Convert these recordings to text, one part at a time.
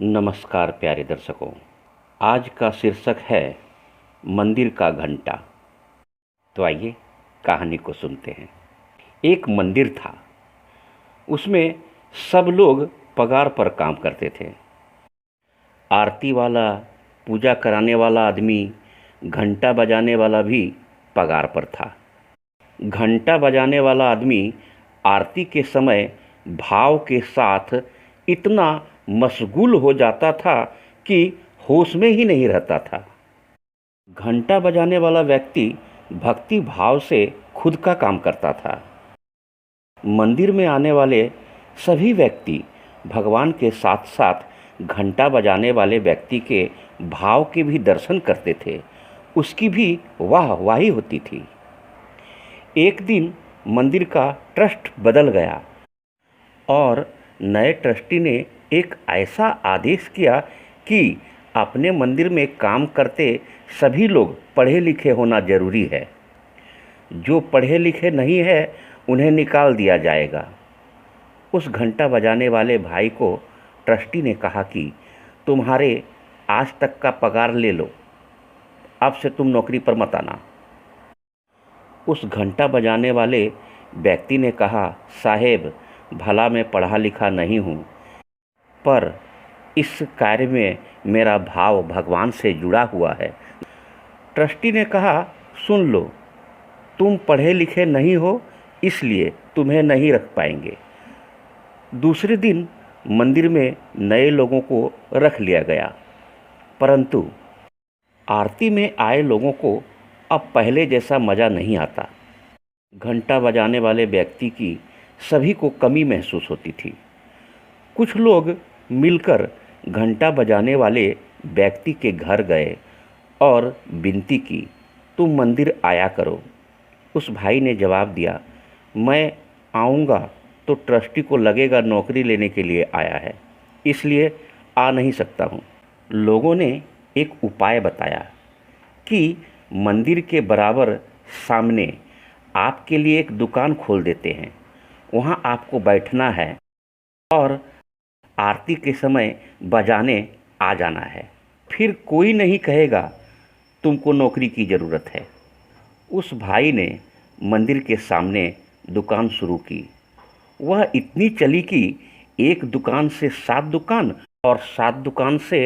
नमस्कार प्यारे दर्शकों। आज का शीर्षक है मंदिर का घंटा। तो आइए कहानी को सुनते हैं। एक मंदिर था, उसमें सब लोग पगार पर काम करते थे। आरती वाला, पूजा कराने वाला आदमी, घंटा बजाने वाला भी पगार पर था। घंटा बजाने वाला आदमी आरती के समय भाव के साथ इतना मशगूल हो जाता था कि होश में ही नहीं रहता था। घंटा बजाने वाला व्यक्ति भक्ति भाव से खुद का काम करता था। मंदिर में आने वाले सभी व्यक्ति भगवान के साथ साथ घंटा बजाने वाले व्यक्ति के भाव के भी दर्शन करते थे, उसकी भी वाहवाही होती थी। एक दिन मंदिर का ट्रस्ट बदल गया और नए ट्रस्टी ने एक ऐसा आदेश किया कि अपने मंदिर में काम करते सभी लोग पढ़े लिखे होना जरूरी है। जो पढ़े लिखे नहीं है उन्हें निकाल दिया जाएगा। उस घंटा बजाने वाले भाई को ट्रस्टी ने कहा कि तुम्हारे आज तक का पगार ले लो, अब से तुम नौकरी पर मत आना। उस घंटा बजाने वाले व्यक्ति ने कहा, साहेब, भला मैं पढ़ा लिखा नहीं हूँ, पर इस कार्य में मेरा भाव भगवान से जुड़ा हुआ है। ट्रस्टी ने कहा, सुन लो, तुम पढ़े लिखे नहीं हो इसलिए तुम्हें नहीं रख पाएंगे। दूसरे दिन मंदिर में नए लोगों को रख लिया गया, परंतु आरती में आए लोगों को अब पहले जैसा मज़ा नहीं आता। घंटा बजाने वाले व्यक्ति की सभी को कमी महसूस होती थी। कुछ लोग मिलकर घंटा बजाने वाले व्यक्ति के घर गए और विनती की, तुम मंदिर आया करो। उस भाई ने जवाब दिया, मैं आऊँगा तो ट्रस्टी को लगेगा नौकरी लेने के लिए आया है, इसलिए आ नहीं सकता हूँ। लोगों ने एक उपाय बताया कि मंदिर के बराबर सामने आपके लिए एक दुकान खोल देते हैं, वहाँ आपको बैठना है और आरती के समय बजाने आ जाना है, फिर कोई नहीं कहेगा तुमको नौकरी की ज़रूरत है। उस भाई ने मंदिर के सामने दुकान शुरू की। वह इतनी चली कि एक दुकान से 7 दुकान और 7 दुकान से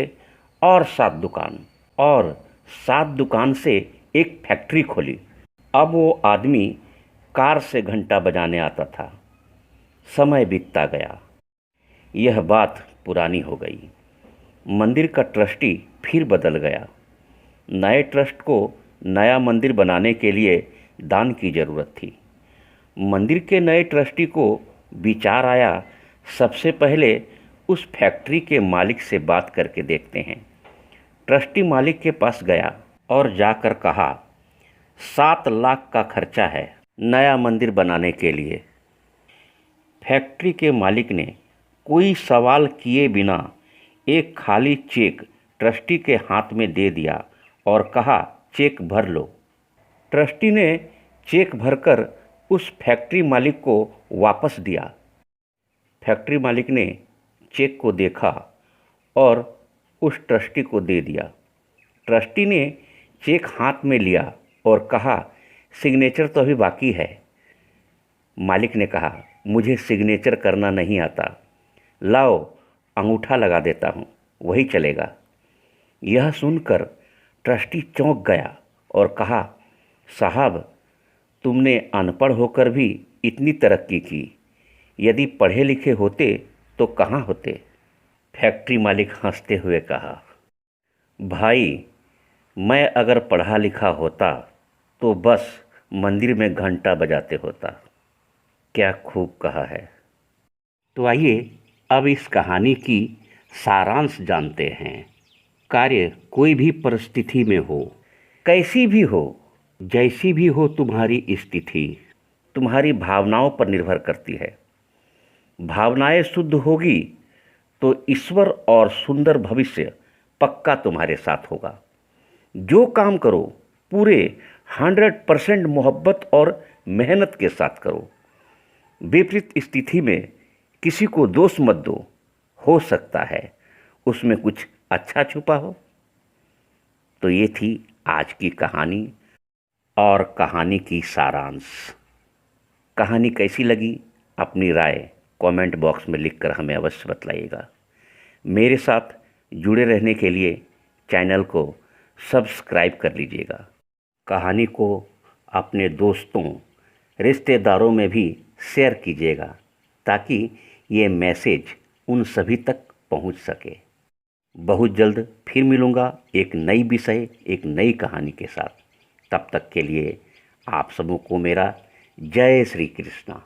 और 7 दुकान और 7 दुकान से एक फैक्ट्री खोली। अब वो आदमी कार से घंटा बजाने आता था। समय बीतता गया, यह बात पुरानी हो गई। मंदिर का ट्रस्टी फिर बदल गया। नए ट्रस्ट को नया मंदिर बनाने के लिए दान की ज़रूरत थी। मंदिर के नए ट्रस्टी को विचार आया, सबसे पहले उस फैक्ट्री के मालिक से बात करके देखते हैं। ट्रस्टी मालिक के पास गया और जाकर कहा, 7 लाख का खर्चा है नया मंदिर बनाने के लिए। फैक्ट्री के मालिक ने कोई सवाल किए बिना एक खाली चेक ट्रस्टी के हाथ में दे दिया और कहा, चेक भर लो। ट्रस्टी ने चेक भरकर उस फैक्ट्री मालिक को वापस दिया। फैक्ट्री मालिक ने चेक को देखा और उस ट्रस्टी को दे दिया। ट्रस्टी ने चेक हाथ में लिया और कहा, सिग्नेचर तो अभी बाकी है। मालिक ने कहा, मुझे सिग्नेचर करना नहीं आता, लाओ अंगूठा लगा देता हूँ, वही चलेगा। यह सुनकर ट्रस्टी चौंक गया और कहा, साहब, तुमने अनपढ़ होकर भी इतनी तरक्की की, यदि पढ़े लिखे होते तो कहाँ होते। फैक्ट्री मालिक हंसते हुए कहा, भाई, मैं अगर पढ़ा लिखा होता तो बस मंदिर में घंटा बजाते होता। क्या खूब कहा है। तो आइए अब इस कहानी की सारांश जानते हैं। कार्य कोई भी परिस्थिति में हो, कैसी भी हो, जैसी भी हो तुम्हारी स्थिति, तुम्हारी भावनाओं पर निर्भर करती है। भावनाएं शुद्ध होगी तो ईश्वर और सुंदर भविष्य पक्का तुम्हारे साथ होगा। जो काम करो पूरे 100% मोहब्बत और मेहनत के साथ करो। विपरीत स्थिति में किसी को दोष मत दो, हो सकता है उसमें कुछ अच्छा छुपा हो। तो ये थी आज की कहानी और कहानी की सारांश। कहानी कैसी लगी अपनी राय कमेंट बॉक्स में लिखकर हमें अवश्य बतलाइएगा। मेरे साथ जुड़े रहने के लिए चैनल को सब्सक्राइब कर लीजिएगा। कहानी को अपने दोस्तों रिश्तेदारों में भी शेयर कीजिएगा ताकि ये मैसेज उन सभी तक पहुंच सके। बहुत जल्द फिर मिलूँगा एक नई विषय एक नई कहानी के साथ। तब तक के लिए आप सबों को मेरा जय श्री कृष्णा।